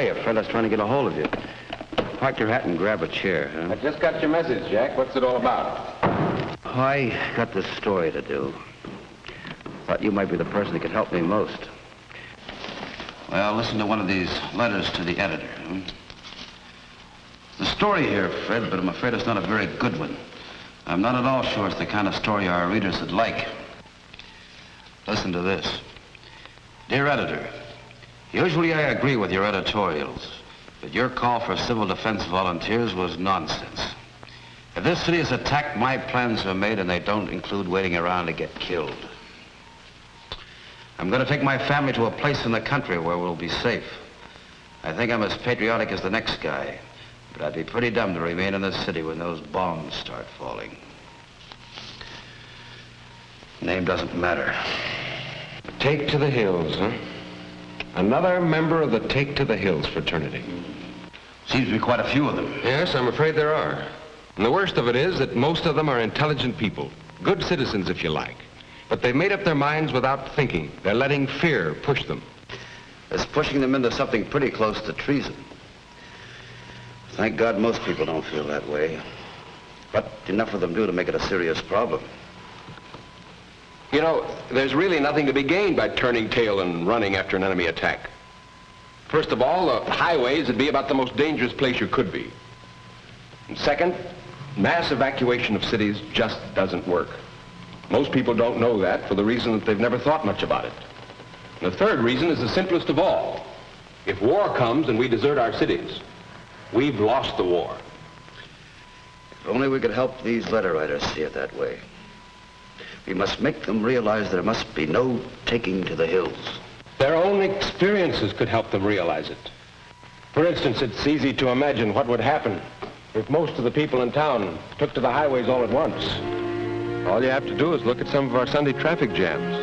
Hiya, Fred. I was trying to get a hold of you. Park your hat and grab a chair, huh? I just got your message, Jack. What's it all about? Oh, I got this story to do. Thought you might be the person that could help me most. Well, listen to one of these letters to the editor. The story here, Fred, but I'm afraid it's not a very good one. I'm not at all sure it's the kind of story our readers would like. Listen to this. Dear editor, usually I agree with your editorials, but your call for civil defense volunteers was nonsense. If this city is attacked, my plans are made and they don't include waiting around to get killed. I'm going to take my family to a place in the country where we'll be safe. I think I'm as patriotic as the next guy, but I'd be pretty dumb to remain in this city when those bombs start falling. Name doesn't matter. Take to the Hills, huh? Another member of the Take to the Hills fraternity. Seems to be quite a few of them. Yes, I'm afraid there are. And the worst of it is that most of them are intelligent people. Good citizens, if you like. But they've made up their minds without thinking. They're letting fear push them. It's pushing them into something pretty close to treason. Thank God most people don't feel that way. But enough of them do to make it a serious problem. You know, there's really nothing to be gained by turning tail and running after an enemy attack. First of all, the highways would be about the most dangerous place you could be. And second, mass evacuation of cities just doesn't work. Most people don't know that for the reason that they've never thought much about it. And the third reason is the simplest of all. If war comes and we desert our cities, we've lost the war. If only we could help these letter writers see it that way. We must make them realize there must be no taking to the hills. Their own experiences could help them realize it. For instance, it's easy to imagine what would happen if most of the people in town took to the highways all at once. All you have to do is look at some of our Sunday traffic jams.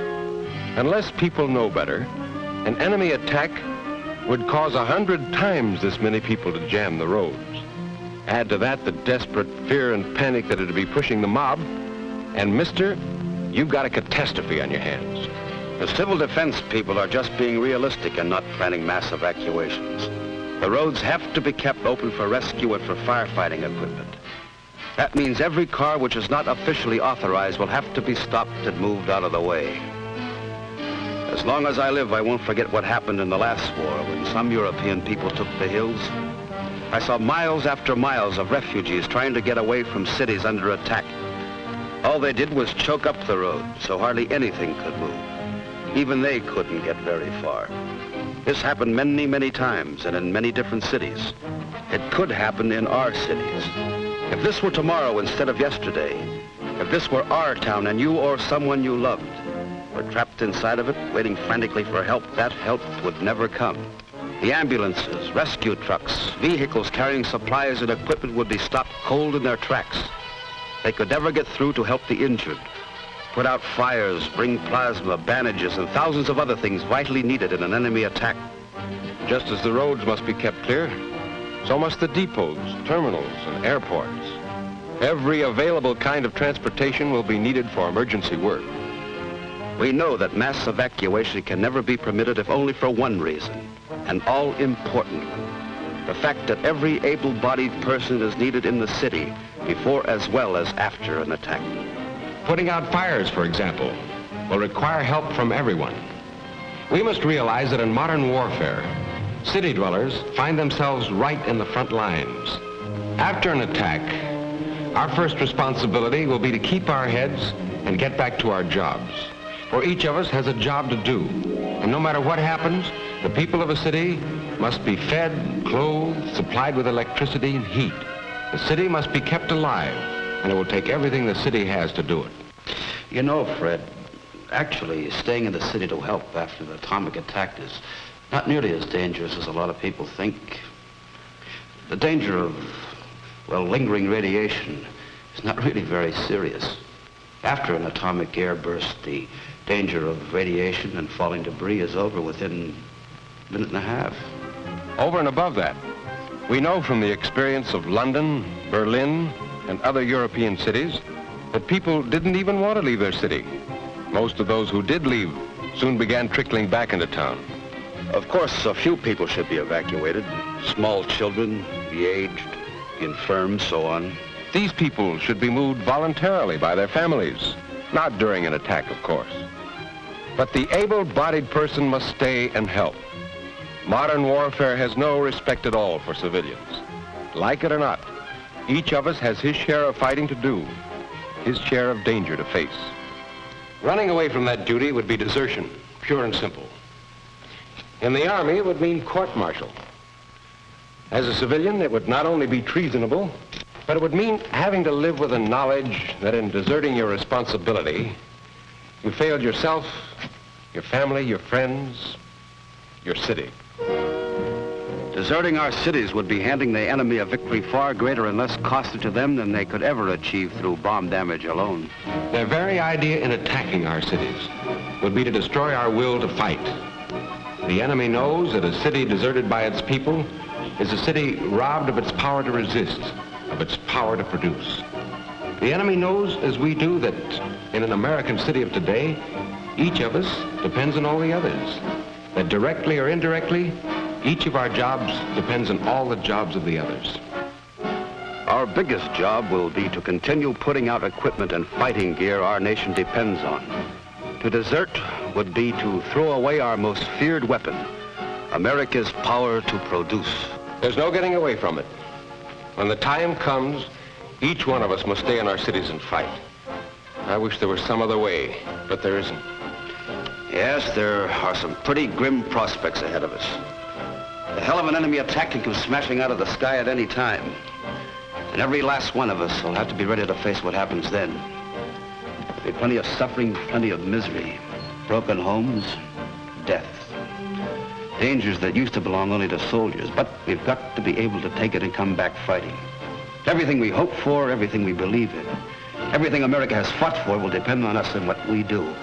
Unless people know better, an enemy attack would cause 100 times this many people to jam the roads. Add to that the desperate fear and panic that it'd be pushing the mob, and mister, you've got a catastrophe on your hands. The civil defense people are just being realistic and not planning mass evacuations. The roads have to be kept open for rescue and for firefighting equipment. That means every car which is not officially authorized will have to be stopped and moved out of the way. As long as I live, I won't forget what happened in the last war when some European people took the hills. I saw miles after miles of refugees trying to get away from cities under attack. All they did was choke up the road, so hardly anything could move. Even they couldn't get very far. This happened many, many times and in many different cities. It could happen in our cities. If this were tomorrow instead of yesterday, if this were our town and you or someone you loved were trapped inside of it, waiting frantically for help, that help would never come. The ambulances, rescue trucks, vehicles carrying supplies and equipment would be stopped cold in their tracks. They could never get through to help the injured, put out fires, bring plasma, bandages, and thousands of other things vitally needed in an enemy attack. Just as the roads must be kept clear, so must the depots, terminals, and airports. Every available kind of transportation will be needed for emergency work. We know that mass evacuation can never be permitted if only for one reason, an all-important one. The fact that every able-bodied person is needed in the city before as well as after an attack. Putting out fires, for example, will require help from everyone. We must realize that in modern warfare, city dwellers find themselves right in the front lines. After an attack, our first responsibility will be to keep our heads and get back to our jobs. For each of us has a job to do. And no matter what happens, the people of a city must be fed, clothed, supplied with electricity and heat. The city must be kept alive, and it will take everything the city has to do it. You know, Fred, actually staying in the city to help after the atomic attack is not nearly as dangerous as a lot of people think. The danger of, well, lingering radiation is not really very serious. After an atomic airburst, the danger of radiation and falling debris is over within a minute and a half. Over and above that, we know from the experience of London, Berlin, and other European cities that people didn't even want to leave their city. Most of those who did leave soon began trickling back into town. Of course, a few people should be evacuated. Small children, the aged, the infirm, so on. These people should be moved voluntarily by their families, not during an attack, of course. But the able-bodied person must stay and help. Modern warfare has no respect at all for civilians. Like it or not, each of us has his share of fighting to do, his share of danger to face. Running away from that duty would be desertion, pure and simple. In the Army, it would mean court-martial. As a civilian, it would not only be treasonable, but it would mean having to live with the knowledge that in deserting your responsibility, you failed yourself, your family, your friends, your city. Deserting our cities would be handing the enemy a victory far greater and less costly to them than they could ever achieve through bomb damage alone. Their very idea in attacking our cities would be to destroy our will to fight. The enemy knows that a city deserted by its people is a city robbed of its power to resist, of its power to produce. The enemy knows, as we do, that in an American city of today, each of us depends on all the others. That directly or indirectly, each of our jobs depends on all the jobs of the others. Our biggest job will be to continue putting out equipment and fighting gear our nation depends on. To desert would be to throw away our most feared weapon, America's power to produce. There's no getting away from it. When the time comes, each one of us must stay in our cities and fight. I wish there was some other way, but there isn't. Yes, there are some pretty grim prospects ahead of us. The hell of an enemy attack can come smashing out of the sky at any time. And every last one of us will have to be ready to face what happens then. There'll be plenty of suffering, plenty of misery, broken homes, death. Dangers that used to belong only to soldiers, but we've got to be able to take it and come back fighting. Everything we hope for, everything we believe in, everything America has fought for will depend on us and what we do.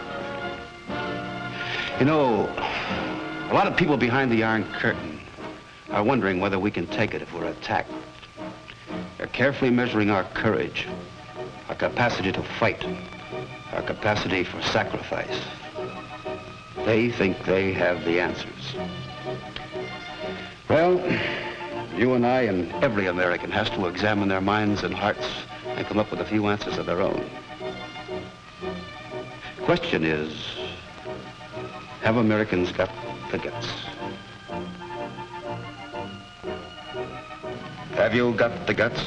You know, a lot of people behind the Iron Curtain are wondering whether we can take it if we're attacked. They're carefully measuring our courage, our capacity to fight, our capacity for sacrifice. They think they have the answers. Well, you and I and every American has to examine their minds and hearts and come up with a few answers of their own. Question is, have Americans got the guts? Have you got the guts?